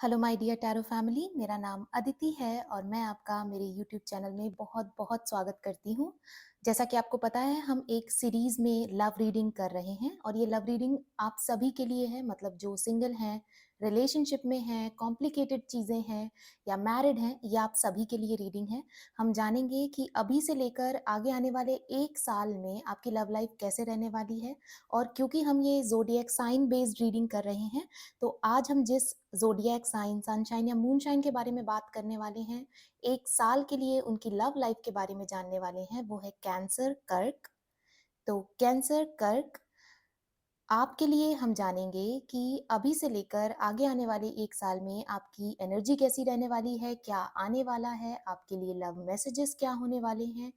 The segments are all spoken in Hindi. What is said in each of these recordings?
Hello my dear tarot family, मेरा नाम अदिति है और मैं आपका मेरे यूट्यूब चैनल में बहुत बहुत स्वागत करती हूँ। जैसा कि आपको पता है, हम एक सीरीज़ में लव रीडिंग कर रहे हैं और ये लव रीडिंग आप सभी के लिए है, मतलब जो सिंगल हैं, रिलेशनशिप में हैं, कॉम्प्लिकेटेड चीज़ें हैं या मैरिड हैं, ये आप सभी के लिए रीडिंग है। हम जानेंगे कि अभी से लेकर आगे आने वाले 1 साल में आपकी लव लाइफ कैसे रहने वाली है। और क्योंकि हम ये ज़ोडिएक साइन बेस्ड रीडिंग कर रहे हैं, तो आज हम जिस ज़ोडिएक साइन, सनशाइन या मूनशाइन के बारे में बात करने वाले हैं, 1 साल के लिए उनकी लव लाइफ के बारे में जानने वाले हैं, वो है कैंसर, कर्क। तो कैंसर, कर्क, आपके लिए हम जानेंगे कि अभी से लेकर आगे आने वाले 1 साल में आपकी एनर्जी कैसी रहने वाली है, क्या आने वाला है, आपके लिए लव मैसेजेस क्या होने वाले हैं,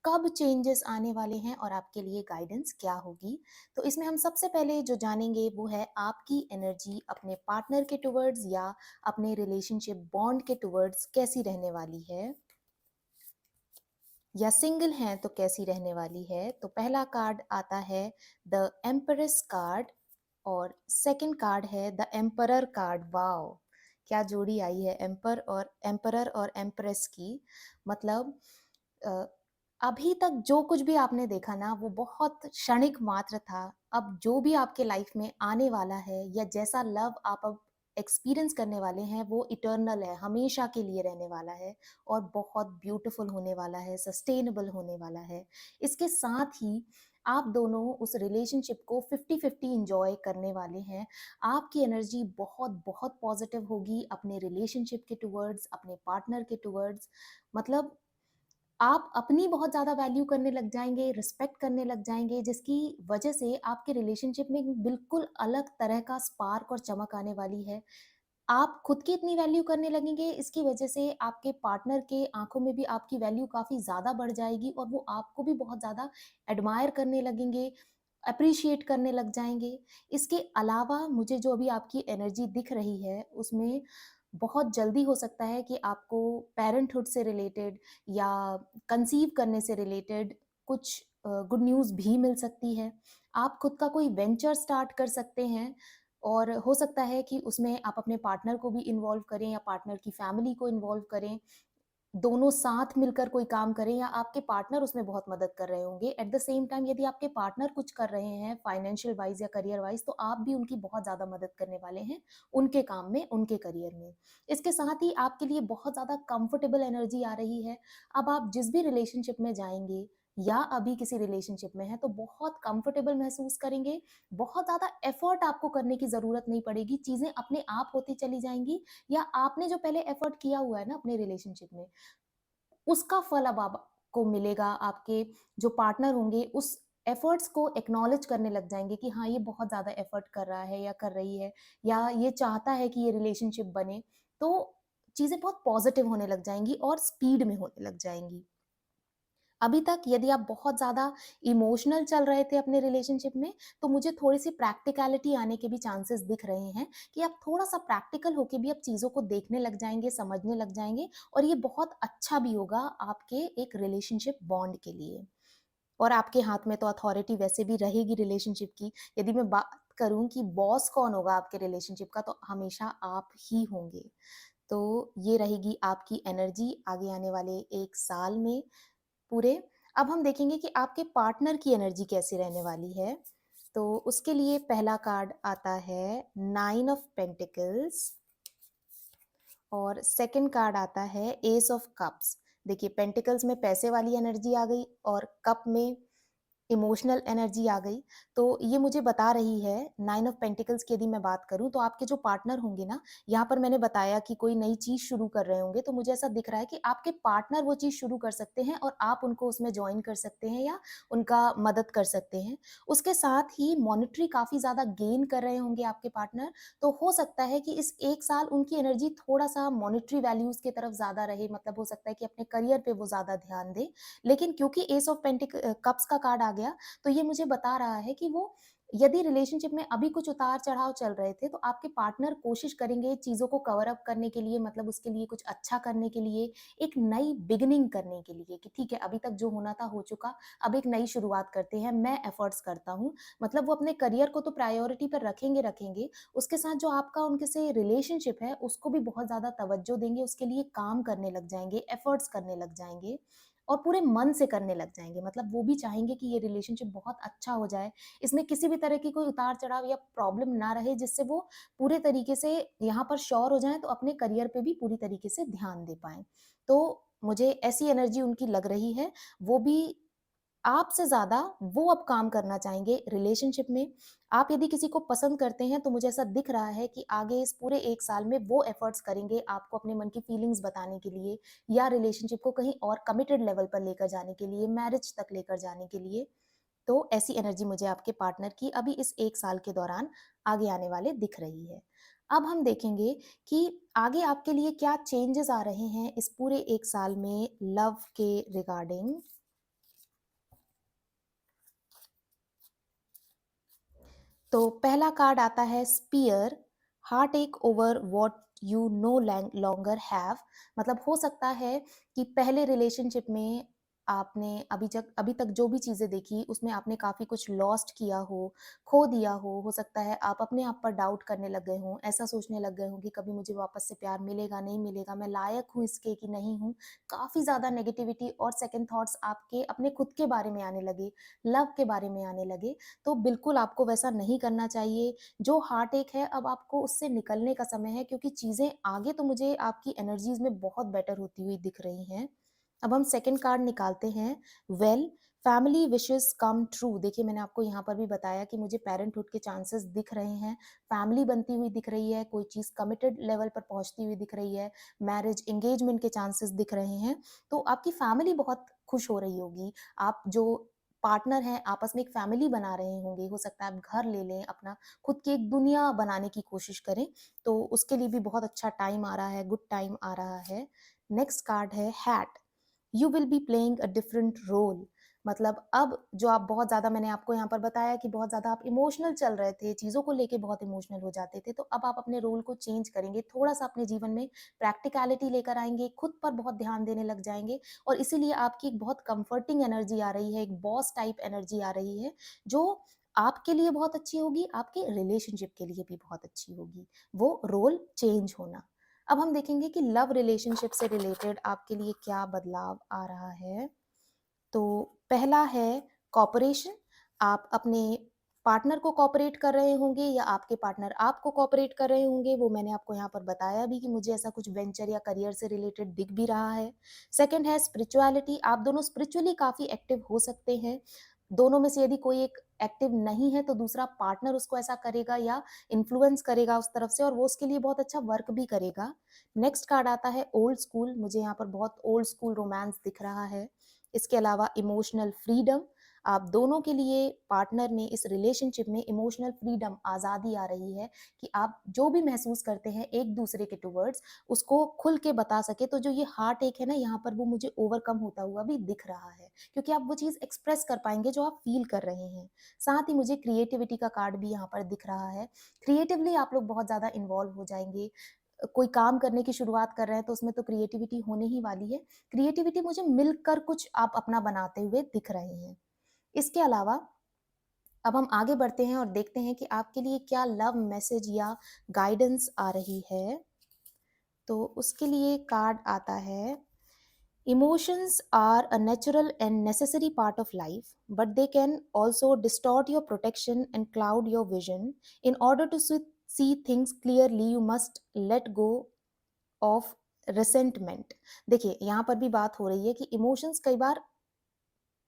कब चेंजेस आने वाले हैं और आपके लिए गाइडेंस क्या होगी। तो इसमें हम सबसे पहले जो जानेंगे वो है आपकी एनर्जी अपने पार्टनर के टुवर्ड्स या अपने रिलेशनशिप बॉन्ड के टुवर्ड्स कैसी रहने वाली है, या सिंगल हैं तो कैसी रहने वाली है। तो पहला कार्ड आता है द एम्परेस कार्ड और सेकंड कार्ड है द एम्परर कार्ड। वाओ, क्या जोड़ी आई है एम्परर और एम्प्रेस की। मतलब अ, अभी तक जो कुछ भी आपने देखा ना, वो बहुत क्षणिक मात्र था। अब जो भी आपके लाइफ में आने वाला है या जैसा लव आप अब एक्सपीरियंस करने वाले हैं, वो इटर्नल है, हमेशा के लिए रहने वाला है और बहुत ब्यूटीफुल होने वाला है, सस्टेनेबल होने वाला है। इसके साथ ही आप दोनों उस रिलेशनशिप को 50-50 एंजॉय करने वाले हैं। आपकी एनर्जी बहुत बहुत पॉजिटिव होगी अपने रिलेशनशिप के टुवर्ड्स, अपने पार्टनर के टुवर्ड्स। मतलब आप अपनी बहुत ज़्यादा वैल्यू करने लग जाएँगे, रिस्पेक्ट करने लग जाएँगे, जिसकी वजह से आपके रिलेशनशिप में एक बिल्कुल अलग तरह का स्पार्क और चमक आने वाली है। आप खुद की इतनी वैल्यू करने लगेंगे, इसकी वजह से आपके पार्टनर के आँखों में भी आपकी वैल्यू काफ़ी ज़्यादा बढ़ जाएगी और वो आपको भी बहुत ज़्यादा एडमायर करने लगेंगे, एप्रिशिएट करने लग जाएँगे। इसके अलावा मुझे जो अभी आपकी एनर्जी दिख रही है, उसमें बहुत जल्दी हो सकता है कि आपको पेरेंटहुड से रिलेटेड या कंसीव करने से रिलेटेड कुछ गुड न्यूज़ भी मिल सकती है। आप खुद का कोई वेंचर स्टार्ट कर सकते हैं और हो सकता है कि उसमें आप अपने पार्टनर को भी इन्वॉल्व करें या पार्टनर की फैमिली को इन्वॉल्व करें। दोनों साथ मिलकर कोई काम करें या आपके पार्टनर उसमें बहुत मदद कर रहे होंगे। एट द सेम टाइम यदि आपके पार्टनर कुछ कर रहे हैं फाइनेंशियल वाइज़ या करियर वाइज़, तो आप भी उनकी बहुत ज़्यादा मदद करने वाले हैं, उनके काम में, उनके करियर में। इसके साथ ही आपके लिए बहुत ज़्यादा कंफर्टेबल एनर्जी आ रही है। अब आप जिस भी रिलेशनशिप में जाएँगे या अभी किसी रिलेशनशिप में हैं, तो बहुत कंफर्टेबल महसूस करेंगे, बहुत ज़्यादा एफर्ट आपको करने की ज़रूरत नहीं पड़ेगी, चीज़ें अपने आप होती चली जाएँगी या आपने जो पहले एफर्ट किया हुआ है ना अपने रिलेशनशिप में, उसका फल अब आपको मिलेगा। आपके जो पार्टनर होंगे उस एफर्ट्स को एक्नॉलेज करने लग जाएँगे कि हाँ, ये बहुत ज़्यादा एफर्ट कर रहा है या कर रही है या ये चाहता है कि ये रिलेशनशिप बने। तो चीज़ें बहुत पॉज़िटिव होने लग जाएँगी और स्पीड में होने लग जाएँगी। अभी तक यदि आप बहुत ज़्यादा इमोशनल चल रहे थे अपने रिलेशनशिप में, तो मुझे थोड़ी-सी प्रैक्टिकैलिटी आने के भी चांसेस दिख रहे हैं कि आप थोड़ा-सा प्रैक्टिकल होके भी अब चीज़ों को देखने लग जाएँगे, समझने लग जाएँगे और ये बहुत अच्छा भी होगा आपके एक रिलेशनशिप बॉन्ड के लिए। और आपके हाथ में तो अथॉरिटी वैसे भी रहेगी रिलेशनशिप की। यदि मैं बात करूँ कि बॉस कौन होगा आपके रिलेशनशिप का, तो हमेशा आप ही होंगे। तो ये रहेगी आपकी एनर्जी आगे आने वाले 1 साल में पूरे। अब हम देखेंगे कि आपके पार्टनर की एनर्जी कैसी रहने वाली है। तो उसके लिए पहला कार्ड आता है 9 ऑफ पेंटिकल्स और सेकंड कार्ड आता है एस ऑफ कप्स। देखिए, पेंटिकल्स में पैसे वाली एनर्जी आ गई और कप में इमोशनल एनर्जी आ गई। तो ये मुझे बता रही है, 9 ऑफ पेंटिकल्स की यदि मैं बात करूँ, तो आपके जो पार्टनर होंगे ना, यहाँ पर मैंने बताया कि कोई नई चीज़ शुरू कर रहे होंगे, तो मुझे ऐसा दिख रहा है कि आपके पार्टनर वो चीज़ शुरू कर सकते हैं और आप उनको उसमें जॉइन कर सकते हैं या उनका मदद कर सकते हैं। उसके साथ ही मॉनेटरी काफ़ी ज़्यादा गेन कर रहे होंगे आपके पार्टनर, तो हो सकता है कि इस 1 साल उनकी एनर्जी थोड़ा-सा मॉनेटरी वैल्यूज़ की तरफ ज़्यादा रहे, मतलब हो सकता है कि अपने करियर पे वो ज़्यादा ध्यान दें। लेकिन क्योंकि एस ऑफ कप्स का कार्ड आ गया, तो ये मुझे बता रहा है कि वो यदि रिलेशनशिप में अभी कुछ उतार-चढ़ाव चल रहे थे, तो आपके पार्टनर कोशिश करेंगे चीज़ों को कवर अप करने के लिए, मतलब उसके लिए कुछ अच्छा करने के लिए, एक नई बिगिनिंग करने के लिए कि ठीक है, अभी तक जो होना था हो चुका, अब एक नई शुरुआत करते हैं, मैं एफर्ट्स करता हूँ। मतलब वो अपने करियर को तो प्रायोरिटी पर रखेंगे रखेंगे, उसके साथ जो आपका उनके से रिलेशनशिप है, उसको भी बहुत ज़्यादा तवज्जो देंगे, उसके लिए काम करने लग जाएँगे, एफर्ट्स करने लग जाएँगे और पूरे मन से करने लग जाएँगे। मतलब वो भी चाहेंगे कि ये रिलेशनशिप बहुत अच्छा हो जाए, इसमें किसी भी तरह की कोई उतार-चढ़ाव या प्रॉब्लम ना रहे, जिससे वो पूरे तरीके से यहाँ पर श्योर हो जाएँ, तो अपने करियर पे भी पूरी तरीके से ध्यान दे पाएँ। तो मुझे ऐसी एनर्जी उनकी लग रही है, वो भी आपसे ज़्यादा वो अब काम करना चाहेंगे रिलेशनशिप में। आप यदि किसी को पसंद करते हैं, तो मुझे ऐसा दिख रहा है कि आगे इस पूरे 1 साल में वो एफर्ट्स करेंगे आपको अपने मन की फीलिंग्स बताने के लिए या रिलेशनशिप को कहीं और कमिटेड लेवल पर लेकर जाने के लिए, मैरिज तक लेकर जाने के लिए। तो ऐसी एनर्जी मुझे आपके पार्टनर की अभी इस 1 साल के दौरान आगे आने वाले दिख रही है। अब हम देखेंगे कि आगे आपके लिए क्या चेंजेज़ आ रहे हैं इस पूरे 1 साल में लव के रिगार्डिंग। तो पहला कार्ड आता है स्पीयर, हार्ट एक over what you know longer have. मतलब हो सकता है कि पहले रिलेशनशिप में आपने अभी तक जो भी चीज़ें देखी उसमें आपने काफ़ी कुछ लॉस्ट किया हो, खो दिया हो सकता है आप अपने आप पर डाउट करने लग गए हों, ऐसा सोचने लग गए हों कि कभी मुझे वापस से प्यार मिलेगा, नहीं मिलेगा, मैं लायक हूँ इसके कि नहीं हूँ। काफ़ी ज़्यादा नेगेटिविटी और सेकंड थॉट्स आपके अपने खुद के बारे में आने लगे, लव के बारे में आने लगे। तो बिल्कुल आपको वैसा नहीं करना चाहिए। जो हार्टएक है अब आपको उससे निकलने का समय है, क्योंकि चीज़ें आगे तो मुझे आपकी एनर्जीज़ में बहुत बेटर होती हुई दिख रही हैं। अब हम सेकंड कार्ड निकालते हैं, well family wishes come true. देखिए मैंने आपको यहाँ पर भी बताया कि मुझे पैरेंटहुड के चांसेस दिख रहे हैं, फैमिली बनती हुई दिख रही है, कोई चीज़ कमिटेड लेवल पर पहुँचती हुई दिख रही है, मैरिज, एंगेजमेंट के चांसेस दिख रहे हैं। तो आपकी फैमिली बहुत खुश हो रही होगी। आप जो पार्टनर हैं, आपस में एक फैमिली बना रहे होंगे, हो सकता है आप घर ले लें, अपना खुद की एक दुनिया बनाने की कोशिश करें, तो उसके लिए भी बहुत अच्छा टाइम आ रहा है, गुड टाइम आ रहा है। नेक्स्ट कार्ड है hat, you will be playing a different role. मतलब अब जो आप बहुत ज़्यादा, मैंने आपको यहाँ पर बताया कि बहुत ज़्यादा आप इमोशनल चल रहे थे, चीज़ों को लेके बहुत इमोशनल हो जाते थे, तो अब आप अपने रोल को चेंज करेंगे, थोड़ा-सा अपने जीवन में प्रैक्टिकैलिटी लेकर आएँगे, खुद पर बहुत ध्यान देने लग जाएँगे और इसीलिए आपकी एक बहुत कम्फर्टिंग एनर्जी आ रही है, एक बॉस टाइप एनर्जी आ रही है, जो आपके लिए बहुत अच्छी होगी, आपके रिलेशनशिप के लिए भी बहुत अच्छी होगी, वो रोल चेंज होना। अब हम देखेंगे कि लव रिलेशनशिप से रिलेटेड आपके लिए क्या बदलाव आ रहा है। तो पहला है कोऑपरेशन, आप अपने पार्टनर को कोऑपरेट कर रहे होंगे या आपके पार्टनर आपको कोऑपरेट कर रहे होंगे, वो मैंने आपको यहाँ पर बताया भी कि मुझे ऐसा कुछ वेंचर या करियर से रिलेटेड दिख भी रहा है। सेकंड है स्पिरिचुअलिटी, आप दोनों स्पिरिचुअली काफ़ी एक्टिव हो सकते हैं। दोनों में से यदि कोई एक एक्टिव नहीं है, तो दूसरा पार्टनर उसको ऐसा करेगा या इन्फ्लुएंस करेगा उस तरफ से और वो उसके लिए बहुत अच्छा वर्क भी करेगा। नेक्स्ट कार्ड आता है ओल्ड स्कूल, मुझे यहाँ पर बहुत ओल्ड स्कूल रोमांस दिख रहा है। इसके अलावा इमोशनल फ्रीडम, आप दोनों के लिए पार्टनर में इस रिलेशनशिप में इमोशनल फ्रीडम, आज़ादी आ रही है कि आप जो भी महसूस करते हैं एक दूसरे के टुवर्ड्स उसको खुल के बता सके। तो जो ये हार्ट एक है ना, यहाँ पर वो मुझे ओवरकम होता हुआ भी दिख रहा है, क्योंकि आप वो चीज़ एक्सप्रेस कर पाएंगे जो आप फील कर रहे हैं। साथ ही मुझे क्रिएटिविटी का कार्ड भी यहाँ पर दिख रहा है, क्रिएटिवली आप लोग बहुत ज़्यादा इन्वॉल्व हो जाएंगे। कोई काम करने की शुरुआत कर रहे हैं तो उसमें तो क्रिएटिविटी होने ही वाली है। क्रिएटिविटी मुझे मिलकर कुछ आप अपना बनाते हुए दिख रहे हैं। इसके अलावा अब हम आगे बढ़ते हैं और देखते हैं कि आपके लिए क्या लव मैसेज या गाइडेंस आ रही है। तो उसके लिए कार्ड आता है, emotions are a natural and necessary part of life, but they can also distort your protection and cloud your vision. In order to see things clearly you must let go of resentment. देखिए यहाँ पर भी बात हो रही है कि इमोशंस कई बार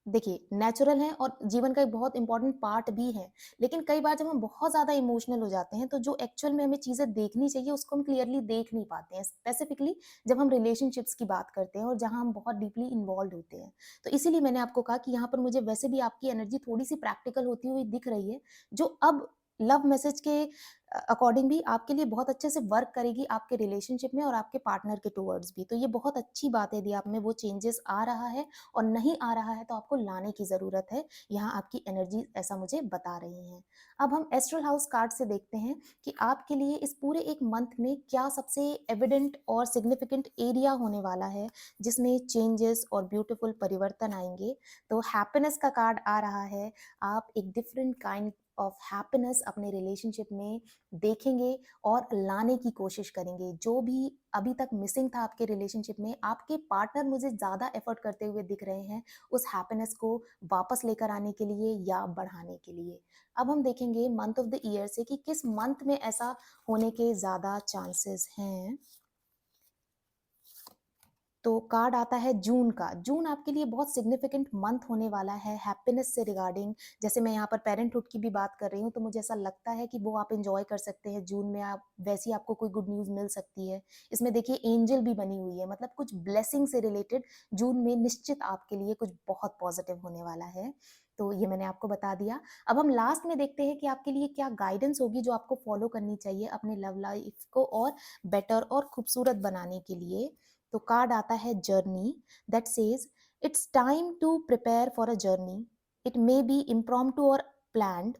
देखिए नेचुरल हैं और जीवन का एक बहुत इंपॉर्टेंट पार्ट भी है, लेकिन कई बार जब हम बहुत ज़्यादा इमोशनल हो जाते हैं, तो जो एक्चुअल में हमें चीज़ें देखनी चाहिए उसको हम क्लियरली देख नहीं पाते हैं, स्पेसिफिकली जब हम रिलेशनशिप्स की बात करते हैं और जहाँ हम बहुत डीपली इन्वॉल्व होते हैं। तो इसीलिए मैंने आपको कहा कि यहाँ पर मुझे वैसे भी आपकी एनर्जी थोड़ी सी प्रैक्टिकल होती हुई दिख रही है, जो अब लव मैसेज के अकॉर्डिंग भी आपके लिए बहुत अच्छे से वर्क करेगी आपके रिलेशनशिप में और आपके पार्टनर के टुवर्ड्स भी। तो ये बहुत अच्छी बात है, यदि आप में वो चेंजेस आ रहा है और नहीं आ रहा है तो आपको लाने की ज़रूरत है। यहाँ आपकी एनर्जी ऐसा मुझे बता रही हैं। अब हम एस्ट्रल हाउस कार्ड से देखते हैं कि आपके लिए इस पूरे 1 मंथ में क्या सबसे एविडेंट और सिग्निफिकेंट एरिया होने वाला है, जिसमें चेंजेस और ब्यूटीफुल परिवर्तन आएँगे। तो हैप्पीनेस का कार्ड आ रहा है। आप एक डिफरेंट काइंड ऑफ हैप्पीनेस अपने रिलेशनशिप में देखेंगे और लाने की कोशिश करेंगे। जो भी अभी तक मिसिंग था आपके रिलेशनशिप में, आपके पार्टनर मुझे ज़्यादा एफर्ट करते हुए दिख रहे हैं उस हैप्पीनेस को वापस लेकर आने के लिए या बढ़ाने के लिए। अब हम देखेंगे मंथ ऑफ द ईयर से कि किस मंथ में ऐसा होने के ज़्यादा चांसेस हैं। तो कार्ड आता है जून का। जून आपके लिए बहुत सिग्निफिकेंट मंथ होने वाला है हैप्पीनेस से रिगार्डिंग। जैसे मैं यहाँ पर पेरेंटहुड की भी बात कर रही हूँ, तो मुझे ऐसा लगता है कि वो आप एन्जॉय कर सकते हैं जून में। आप वैसी आपको कोई गुड न्यूज़ मिल सकती है। इसमें देखिए एंजल भी बनी हुई है, मतलब कुछ ब्लेसिंग से रिलेटेड जून में निश्चित आपके लिए कुछ बहुत पॉजिटिव होने वाला है। तो ये मैंने आपको बता दिया। अब हम लास्ट में देखते हैं कि आपके लिए क्या गाइडेंस होगी जो आपको फॉलो करनी चाहिए अपने लव लाइफ को और बेटर और खूबसूरत बनाने के लिए। तो कार्ड आता है journey, that says it's time to prepare for a journey. It may be impromptu और planned.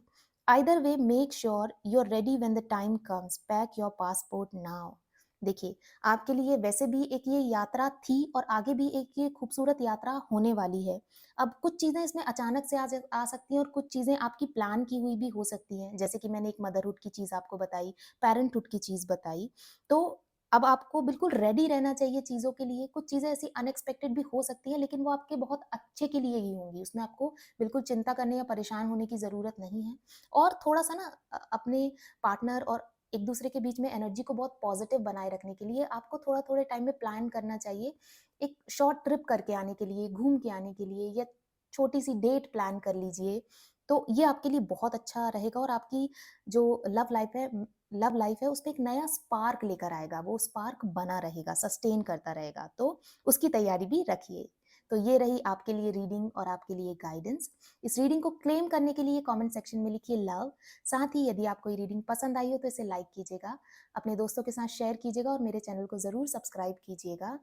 Either way make sure you are ready when the time comes. Pack your passport now. देखिए, आपके लिए वैसे भी एक ये यात्रा थी और आगे भी एक ये खूबसूरत यात्रा होने वाली है। अब कुछ चीज़ें इसमें अचानक से आ सकती हैं और कुछ चीज़ें आपकी प्लान की हुई भी हो सकती हैं। जैसे कि मैंने एक मदरहुड की चीज़ आपको बताई, पेरेंटहुड की चीज़ बताई। तो अब आपको बिल्कुल रेडी रहना चाहिए चीज़ों के लिए। कुछ चीज़ें ऐसी अनएक्सपेक्टेड भी हो सकती हैं, लेकिन वो आपके बहुत अच्छे के लिए ही होंगी। उसमें आपको बिल्कुल चिंता करने या परेशान होने की ज़रूरत नहीं है। और थोड़ा-सा ना अपने पार्टनर और एक-दूसरे के बीच में एनर्जी को बहुत पॉज़िटिव बनाए रखने के लिए आपको थोड़ा-थोड़े टाइम में प्लान करना चाहिए। एक शॉर्ट ट्रिप करके आने के लिए, घूम के आने के लिए या छोटी-सी डेट प्लान कर लीजिए। तो ये आपके लिए बहुत अच्छा रहेगा और आपकी जो लव लाइफ है उसपे एक नया स्पार्क लेकर आएगा। वो स्पार्क बना रहेगा, सस्टेन करता रहेगा। तो उसकी तैयारी भी रखिए। तो ये रही आपके लिए रीडिंग और आपके लिए गाइडेंस। इस रीडिंग को क्लेम करने के लिए कमेंट सेक्शन में लिखिए लव। साथ ही यदि आपको ये रीडिंग पसंद आई हो तो इसे लाइक कीजिएगा, अपने दोस्तों के साथ शेयर कीजिएगा और मेरे चैनल को ज़रूर सब्सक्राइब कीजिएगा।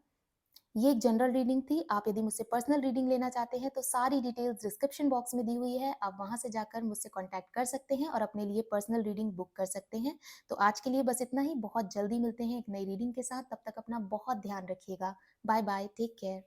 ये एक जनरल रीडिंग थी। आप यदि मुझसे पर्सनल रीडिंग लेना चाहते हैं तो सारी डिटेल्स डिस्क्रिप्शन बॉक्स में दी हुई है। आप वहाँ से जाकर मुझसे कॉन्टैक्ट कर सकते हैं और अपने लिए पर्सनल रीडिंग बुक कर सकते हैं। तो आज के लिए बस इतना ही। बहुत जल्दी मिलते हैं एक नई रीडिंग के साथ। तब तक अपना बहुत ध्यान रखिएगा। Bye bye, take care.